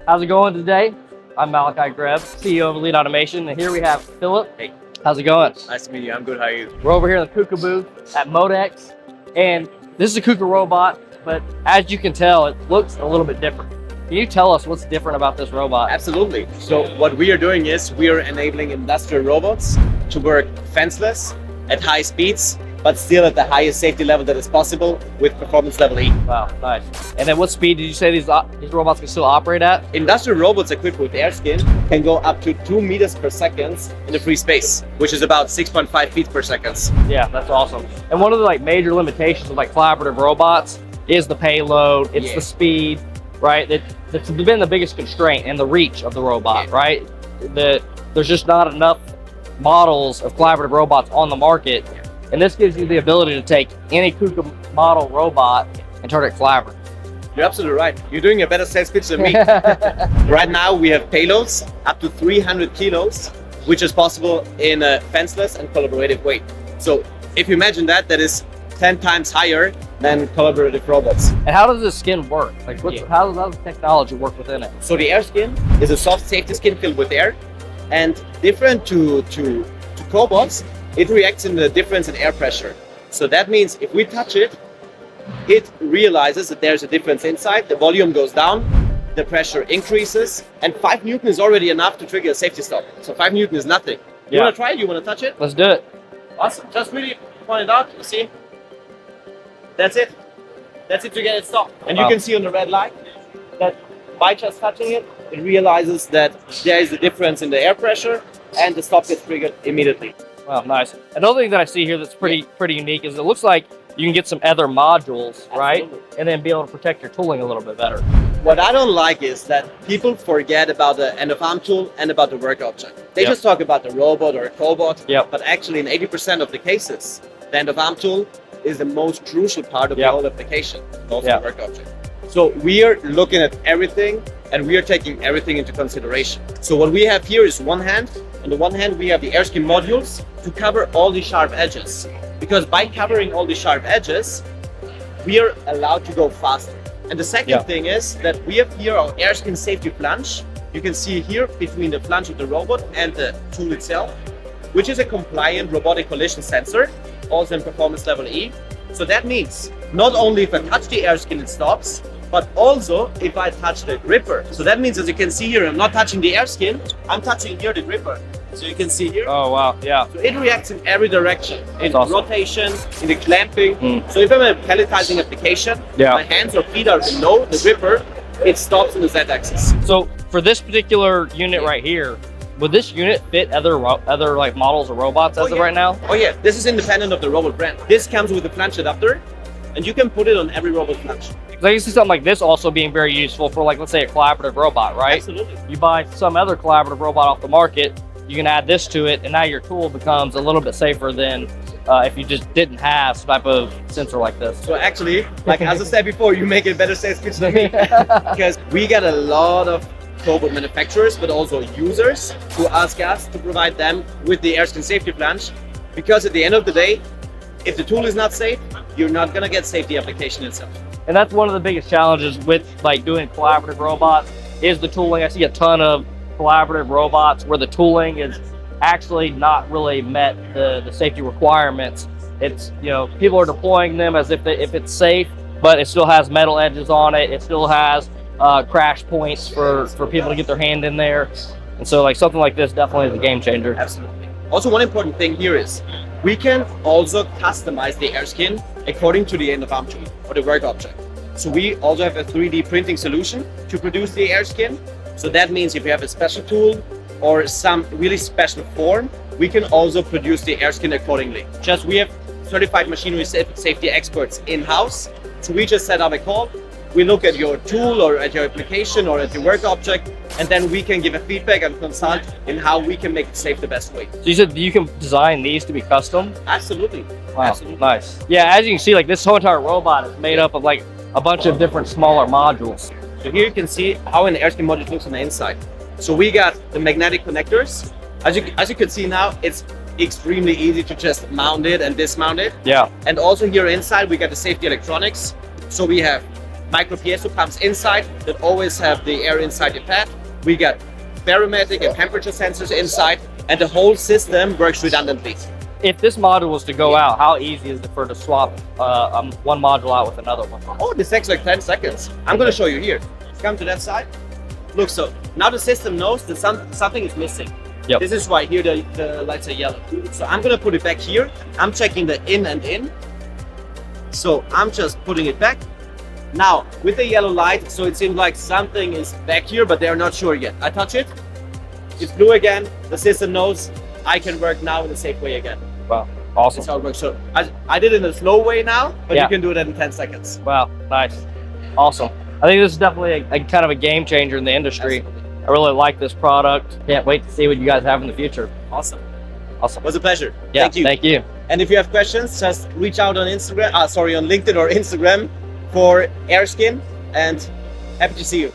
How's it going today? I'm Malachi Greb, CEO of Elite Automation, and here we have Philip. Hey. How's it going? Nice to meet you. I'm good. How are you? We're over here in the Kuka booth at Modex, and this is a Kuka robot, but as you can tell, it looks a little bit different. Can you tell us what's different about this robot? Absolutely. So what we are doing is we are enabling industrial robots to work fenceless at high speeds, but still at the highest safety level that is possible with performance level E. Wow, nice. And then what speed did you say these robots can still operate at? Industrial robots equipped with Airskin can go up to 2 meters per second in a free space, which is about 6.5 feet per second. Yeah, that's awesome. And one of the major limitations of collaborative robots is the payload, it's the speed, right? That's been the biggest constraint, and the reach of the robot, right? There's just not enough models of collaborative robots on the market. And this gives you the ability to take any Kuka model robot and turn it collaborative. You're absolutely right. You're doing a better sales pitch than me. Right now we have payloads up to 300 kilos, which is possible in a fenceless and collaborative way. So if you imagine that is 10 times higher than collaborative robots. And how does this skin work? How does the technology work within it? So the Airskin is a soft safety skin filled with air, and different to cobots, it reacts in the difference in air pressure. So that means if we touch it, it realizes that there's a difference inside, the volume goes down, the pressure increases, and 5 Newton is already enough to trigger a safety stop. So 5 Newton is nothing. You want to try it? You want to touch it? Let's do it. Awesome. Just really point it out. You see? That's it. That's it to get it stopped. And you can see on the red light that by just touching it, it realizes that there is a difference in the air pressure, and the stop gets triggered immediately. Wow, nice. Another thing that I see here that's pretty unique is it looks like you can get some other modules, right? And then be able to protect your tooling a little bit better. What I don't like is that people forget about the end of arm tool and about the work object. They just talk about the robot or a cobot, but actually in 80% of the cases, the end of arm tool is the most crucial part of the whole application, also the work object. So we are looking at everything, and we are taking everything into consideration. So what we have here is one hand. On the one hand, we have the Airskin modules to cover all the sharp edges. Because by covering all the sharp edges, we are allowed to go faster. And the second thing is that we have here our Airskin safety flange. You can see here between the flange of the robot and the tool itself, which is a compliant robotic collision sensor, also in performance level E. So that means not only if I touch the Airskin it stops, but also if I touch the gripper. So that means, as you can see here, I'm not touching the Airskin, I'm touching here the gripper. So you can see here. Oh wow, yeah. So it reacts in every direction, in rotation, in the clamping. So if I'm in a palletizing application, my hands or feet are below the gripper, it stops in the Z-axis. So for this particular unit right here, would this unit fit other models of robots as of right now? Oh yeah, this is independent of the robot brand. This comes with a flange adapter, and you can put it on every robot flange. Because I can see something like this also being very useful for, let's say, a collaborative robot, right? Absolutely. You buy some other collaborative robot off the market, you can add this to it, and now your tool becomes a little bit safer than if you just didn't have some type of sensor like this. So actually, as I said before, you make a better sales pitch than me. Because we got a lot of cobot manufacturers, but also users who ask us to provide them with the Airskin safety flange. Because at the end of the day, if the tool is not safe, you're not gonna get safety application itself. And that's one of the biggest challenges with doing collaborative robots is the tooling. I see a ton of collaborative robots where the tooling is actually not really met the safety requirements. It's, people are deploying them as if it's safe, but it still has metal edges on it. It still has crash points for people to get their hand in there. And so something like this definitely is a game changer. Absolutely. Also, one important thing here is we can also customize the Airskin according to the end of arm tool or the work object. So we also have a 3D printing solution to produce the Airskin. So that means if you have a special tool or some really special form, we can also produce the Airskin accordingly. We have certified machinery safety experts in-house. So we just set up a call. We look at your tool or at your application or at your work object, and then we can give a feedback and consult in how we can make it safe the best way. So you said you can design these to be custom? Absolutely. Wow, absolutely. Nice. Yeah, as you can see, this whole entire robot is made up of a bunch of different smaller modules. So here you can see how an Airskin module looks on the inside. So we got the magnetic connectors. As you can see now, it's extremely easy to just mount it and dismount it. Yeah. And also here inside, we got the safety electronics. So we have micro piezo pumps inside that always have the air inside the pad. We got barometric and temperature sensors inside, and the whole system works redundantly. If this module was to go out, how easy is it for to swap one module out with another one? Oh, this takes like 10 seconds. I'm gonna show you here. Come to that side. Look, so now the system knows that something is missing. Yep. This is why here the lights are yellow. So I'm gonna put it back here. I'm checking the in and in. So I'm just putting it back. Now, with the yellow light, so it seems like something is back here, but they're not sure yet. I touch it, it's blue again. The system knows I can work now in a safe way again. Wow, awesome. That's how it works. So I did it in a slow way now, but Yeah. you can do it in 10 seconds. Wow, nice, awesome. I think this is definitely a kind of a game changer in the industry. Absolutely. I really like this product. Can't wait to see what you guys have in the future. Awesome. Awesome. It was a pleasure. Yeah, Thank you. Thank you. And if you have questions, just reach out on Instagram, on LinkedIn or Instagram for Airskin, and happy to see you.